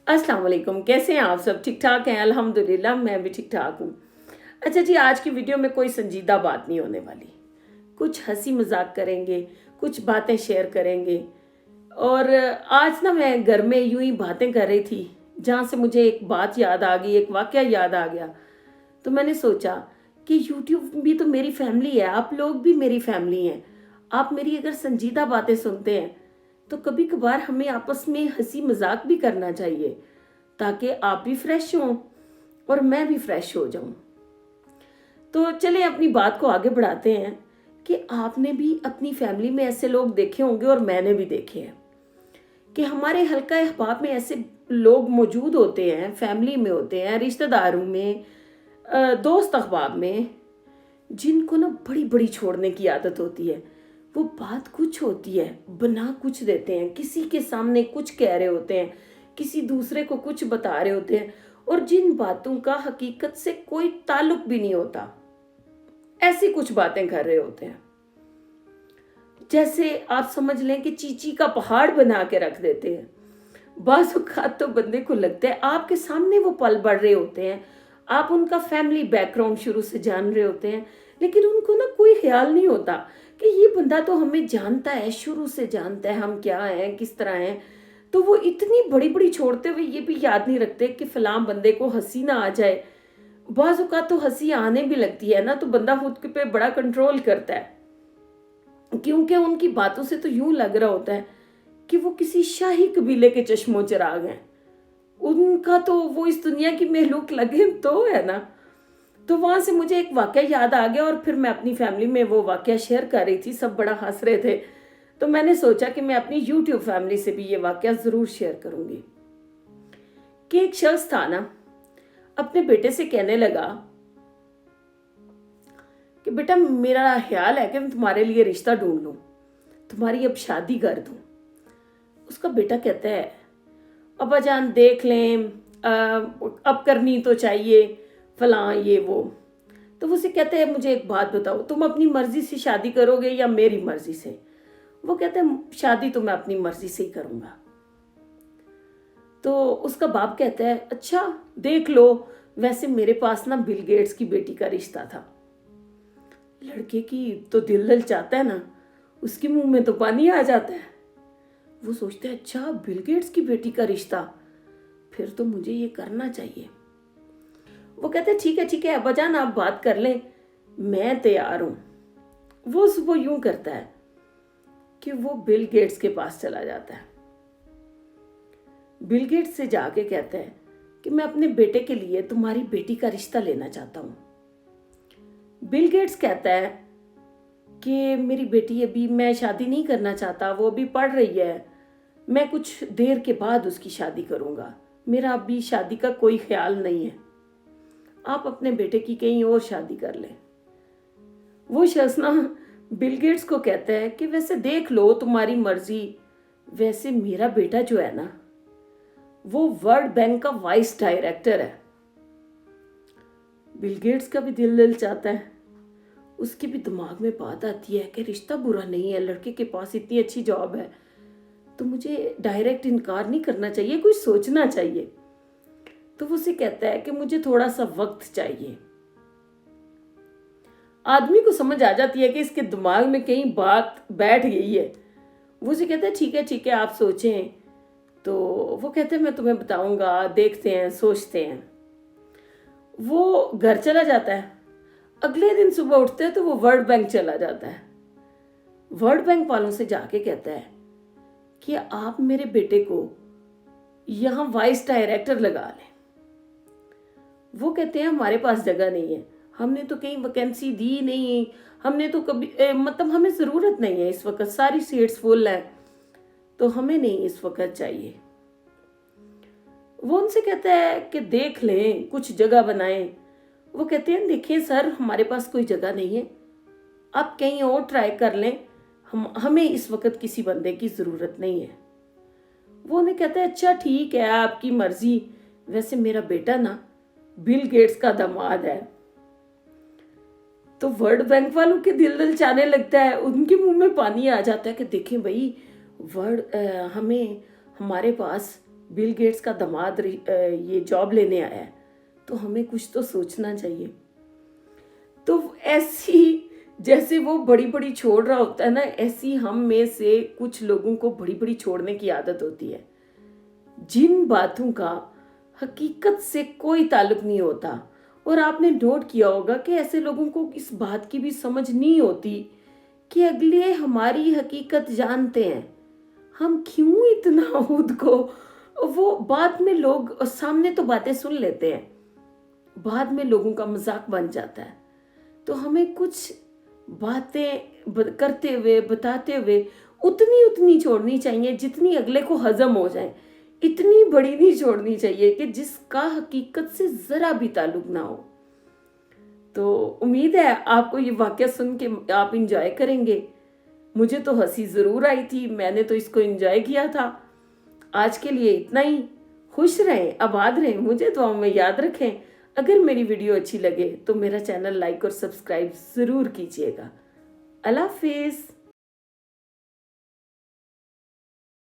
अस्सलाम वालेकुम। कैसे हैं आप सब? ठीक ठाक हैं? अल्हम्दुलिल्लाह मैं भी ठीक ठाक हूँ। अच्छा जी, आज की वीडियो में कोई संजीदा बात नहीं होने वाली। कुछ हंसी मजाक करेंगे, कुछ बातें शेयर करेंगे। और आज ना मैं घर में यूं ही बातें कर रही थी, जहाँ से मुझे एक बात याद आ गई, एक वाकया याद आ गया। तो मैंने सोचा कि यूट्यूब भी तो मेरी फैमिली है, आप लोग भी मेरी फैमिली हैं। आप मेरी अगर संजीदा बातें सुनते हैं तो कभी कभार हमें आपस में हंसी मजाक भी करना चाहिए, ताकि आप भी फ्रेश हों और मैं भी फ्रेश हो जाऊं। तो चलें अपनी बात को आगे बढ़ाते हैं कि आपने भी अपनी फैमिली में ऐसे लोग देखे होंगे और मैंने भी देखे हैं कि हमारे हल्का अहबाब में ऐसे लोग मौजूद होते हैं, फैमिली में होते हैं, रिश्तेदारों में, दोस्त अहबाब में, जिनको ना बड़ी बड़ी छोड़ने की आदत होती है। वो बात कुछ होती है, बना कुछ देते हैं, किसी के सामने कुछ कह रहे होते हैं, किसी दूसरे को कुछ बता रहे होते हैं, और जिन बातों का हकीकत से कोई ताल्लुक भी नहीं होता, ऐसी कुछ बातें कर रहे होते हैं। जैसे आप समझ लें कि चीची का पहाड़ बना के रख देते हैं। बाज़ औक़ात तो बंदे को लगता है आपके सामने वो पल बढ़ रहे होते हैं, आप उनका फैमिली बैकग्राउंड शुरू से जान रहे होते हैं, लेकिन उनको ना कोई ख्याल नहीं होता कि ये बंदा तो हमें जानता है, शुरू से जानता है हम क्या हैं, किस तरह हैं। तो वो इतनी बड़ी बड़ी छोड़ते हुए ये भी याद नहीं रखते कि फलां बंदे को हंसी ना आ जाए। बाज़ औक़ात तो हंसी आने भी लगती है ना, तो बंदा खुद के पे बड़ा कंट्रोल करता है, क्योंकि उनकी बातों से तो यूं लग रहा होता है कि वो किसी शाही कबीले के चश्मो चिराग हैं। उनका तो वो इस दुनिया की महलूक लगे तो है ना। तो वहां से मुझे एक वाकया याद आ गया और फिर मैं अपनी फैमिली में वो वाकया शेयर कर रही थी, सब बड़ा हंस रहे थे। तो मैंने सोचा कि मैं अपनी यूट्यूब फैमिली से भी ये वाकया जरूर शेयर करूंगी। कि एक शख्स था ना, अपने बेटे से कहने लगा कि बेटा मेरा ख्याल है कि मैं तुम्हारे लिए रिश्ता ढूंढ लूं, तुम्हारी अब शादी कर दूं। उसका बेटा कहता है अब्बा जान देख लें, अब करनी तो चाहिए, फलां ये वो। तो वो उसे कहते हैं मुझे एक बात बताओ, तुम अपनी मर्जी से शादी करोगे या मेरी मर्जी से? वो कहते हैं शादी तो मैं अपनी मर्जी से ही करूंगा। तो उसका बाप कहता है अच्छा देख लो, वैसे मेरे पास ना बिल गेट्स की बेटी का रिश्ता था। लड़के की तो दिल ललचाता है ना, उसके मुंह में तो पानी आ जाता है। वो सोचते हैं अच्छा बिल गेट्स की बेटी का रिश्ता, फिर तो मुझे ये करना चाहिए। वो कहते हैं ठीक है अब्बाजान आप बात कर लें, मैं तैयार हूं। वो सुबह यूं करता है कि वो बिल गेट्स के पास चला जाता है। बिल गेट्स से जाके कहता है कि मैं अपने बेटे के लिए तुम्हारी बेटी का रिश्ता लेना चाहता हूं। बिल गेट्स कहता है कि मेरी बेटी अभी, मैं शादी नहीं करना चाहता, वो अभी पढ़ रही है, मैं कुछ देर के बाद उसकी शादी करूंगा, मेरा अभी शादी का कोई ख्याल नहीं है, आप अपने बेटे की कहीं और शादी कर लें। वो शख्स ना बिल गेट्स को कहता है कि वैसे देख लो तुम्हारी मर्जी, वैसे मेरा बेटा जो है ना वो वर्ल्ड बैंक का वाइस डायरेक्टर है। बिल गेट्स का भी दिल चाहता है, उसके भी दिमाग में बात आती है कि रिश्ता बुरा नहीं है, लड़के के पास इतनी अच्छी जॉब है, तो मुझे डायरेक्ट इनकार नहीं करना चाहिए, कुछ सोचना चाहिए। तो वो उसे कहता है कि मुझे थोड़ा सा वक्त चाहिए। आदमी को समझ आ जाती है कि इसके दिमाग में कहीं बात बैठ गई है। वो उसे कहता है ठीक है आप सोचें। तो वो कहते हैं मैं तुम्हें बताऊंगा, देखते हैं, सोचते हैं। वो घर चला जाता है। अगले दिन सुबह उठते हैं तो वो वर्ल्ड बैंक चला जाता है। वर्ल्ड बैंक वालों से जाके कहता है कि आप मेरे बेटे को यहाँ वाइस डायरेक्टर लगा लें। वो कहते हैं हमारे पास जगह नहीं है, हमने तो कहीं वैकेंसी दी नहीं, हमने तो कभी मतलब हमें ज़रूरत नहीं है इस वक्त, सारी सीट्स फुल है, तो हमें नहीं इस वक्त चाहिए। वो उनसे कहता है कि देख लें, कुछ जगह बनाएं। वो कहते हैं देखिए सर हमारे पास कोई जगह नहीं है, आप कहीं और ट्राई कर लें, हमें इस वक्त किसी बंदे की ज़रूरत नहीं है। वो उन्हें कहता है अच्छा ठीक है आपकी मर्जी, वैसे मेरा बेटा ना बिल गेट्स का दामाद है। तो वर्ल्ड बैंक वालों के दिल ललचाने लगता है, उनके मुंह में पानी आ जाता है कि देखें भाई हमें हमारे पास बिल गेट्स का दामाद ये जॉब लेने आया है, तो हमें कुछ तो सोचना चाहिए। तो ऐसी जैसे वो बड़ी बड़ी छोड़ रहा होता है ना, ऐसी हम में से कुछ लोगों को बड़ी बड़ी छोड़ने की आदत होती है, जिन बातों का हकीकत से कोई ताल्लुक नहीं होता। और आपने नोट किया होगा कि ऐसे लोगों को इस बात की भी समझ नहीं होती कि अगले हमारी हकीकत जानते हैं, हम क्यों इतना खुद को, वो बाद में लोग सामने तो बातें सुन लेते हैं, बाद में लोगों का मजाक बन जाता है। तो हमें कुछ बातें करते हुए, बताते हुए उतनी उतनी छोड़नी चाहिए जितनी अगले को हजम हो जाए। इतनी बड़ी नहीं छोड़नी चाहिए कि जिसका हकीकत से जरा भी ताल्लुक ना हो। तो उम्मीद है आपको ये वाकया सुन के आप इंजॉय करेंगे। मुझे तो हंसी ज़रूर आई थी, मैंने तो इसको इंजॉय किया था। आज के लिए इतना ही। खुश रहें, आबाद रहें, मुझे दुआओं में याद रखें। अगर मेरी वीडियो अच्छी लगे तो मेरा चैनल लाइक और सब्सक्राइब ज़रूर कीजिएगा। अल्लाह हाफिज़।